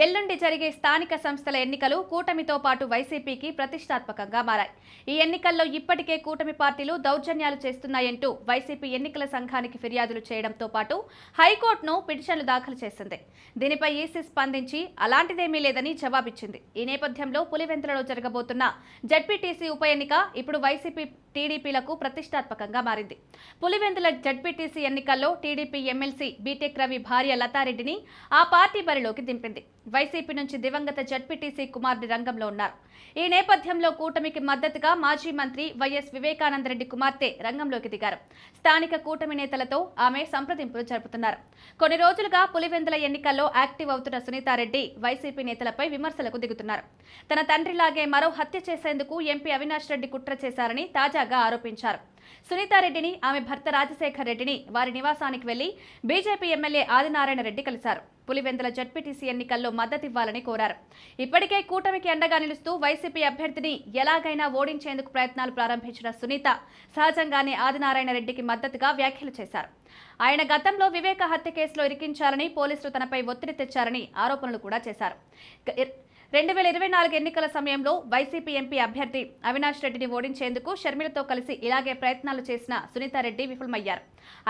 ఎల్లుండి జరిగే స్థానిక సంస్థల ఎన్నికలు కూటమితో పాటు వైసీపీకి ప్రతిష్టాత్మకంగా మారాయి. ఈ ఎన్నికల్లో ఇప్పటికే కూటమి పార్టీలు దౌర్జన్యాలు చేస్తున్నాయంటూ వైసీపీ ఎన్నికల సంఘానికి ఫిర్యాదులు చేయడంతో పాటు హైకోర్టును పిటిషన్లు దాఖలు చేసింది. దీనిపై ఈసీ స్పందించి అలాంటిదేమీ లేదని జవాబిచ్చింది. ఈ నేపథ్యంలో పులివెందులలో జరగబోతున్న జడ్పీటీసీ ఉప ఎన్నిక ఇప్పుడు వైసీపీ టీడీపీలకు ప్రతిష్టాత్మకంగా మారింది. పులివెందుల జడ్పీటీసీ ఎన్నికల్లో టీడీపీ ఎమ్మెల్సీ బీటెక్ రవి భార్య లతారెడ్డిని ఆ పార్టీ బరిలోకి దింపింది. వైసీపీ నుంచి దివంగత జడ్పీటీసీ కుమారుడు రంగంలో ఉన్నారు. ఈ నేపథ్యంలో కూటమికి మద్దతుగా మాజీ మంత్రి వైఎస్ వివేకానందరెడ్డి కుమార్తె రంగంలోకి దిగారు. స్థానిక కూటమి నేతలతో ఆమె సంప్రదింపులు జరుపుతున్నారు. కొన్ని రోజులుగా పులివెందుల ఎన్నికల్లో యాక్టివ్ అవుతున్న సునీతారెడ్డి వైసీపీ నేతలపై విమర్శలకు దిగుతున్నారు. తన తండ్రిలాగే మరో హత్య చేసేందుకు ఎంపీ అవినాష్ రెడ్డి కుట్ర చేశారని తాజాగా ఆరోపించారు. సునీతారెడ్డిని, ఆమె భర్త రాజశేఖర్ రెడ్డిని వారి నివాసానికి వెళ్లి బీజేపీ ఎమ్మెల్యే ఆదినారాయణ రెడ్డి కలిశారు. పులివెందుల జడ్పీటీసీ ఎన్నికల్లో మద్దతివ్వాలని కోరారు. ఇప్పటికే కూటమికి అండగా నిలుస్తూ వైసీపీ అభ్యర్థిని ఎలాగైనా ఓడించేందుకు ప్రయత్నాలు ప్రారంభించిన సునీత సహజంగానే ఆదినారాయణ రెడ్డికి మద్దతుగా వ్యాఖ్యలు చేశారు. ఆయన గతంలో వివేక హత్య కేసులో ఇరికించారని, పోలీసులు తనపై ఒత్తిడి తెచ్చారని ఆరోపణలు కూడా చేశారు. 2024 ఎన్నికల సమయంలో వైసీపీ ఎంపీ అభ్యర్థి అవినాష్ రెడ్డిని ఓడించేందుకు షర్మిలతో కలిసి ఇలాగే ప్రయత్నాలు చేసిన సునీతారెడ్డి విఫలమయ్యారు.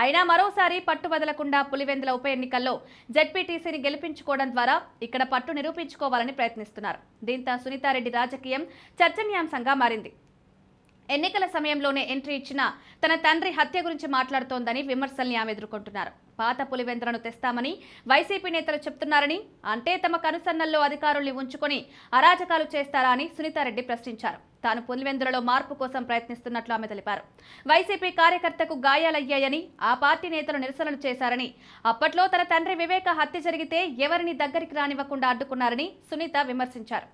అయినా మరోసారి పట్టు వదలకుండా పులివెందుల ఉప ఎన్నికల్లో జడ్పీటీసీని గెలిపించుకోవడం ద్వారా ఇక్కడ పట్టు నిరూపించుకోవాలని ప్రయత్నిస్తున్నారు. దీంతో సునీతారెడ్డి రాజకీయం చర్చనీయాంశంగా మారింది. ఎన్నికల సమయంలోనే ఎంట్రీ ఇచ్చిన తన తండ్రి హత్య గురించి మాట్లాడుతోందని విమర్శల్ని ఆమె ఎదుర్కొంటున్నారు. పాత పులివెందులను తెస్తామని వైసీపీ నేతలు చెప్తున్నారని, అంటే తమ కనుసన్నల్లో అధికారుల్ని ఉంచుకొని అరాజకాలు చేస్తారా అని సునీతారెడ్డి ప్రశ్నించారు. తాను పులివెందులలో మార్పు కోసం ప్రయత్నిస్తున్నట్లు ఆమె తెలిపారు. వైసీపీ కార్యకర్తకు గాయాలయ్యాయని, ఆ పార్టీ నేతలు నిరసనలు చేశారని, అప్పట్లో తన తండ్రి వివేక హత్య జరిగితే ఎవరిని దగ్గరికి రానివ్వకుండా అడ్డుకున్నారని సునీత విమర్శించారు.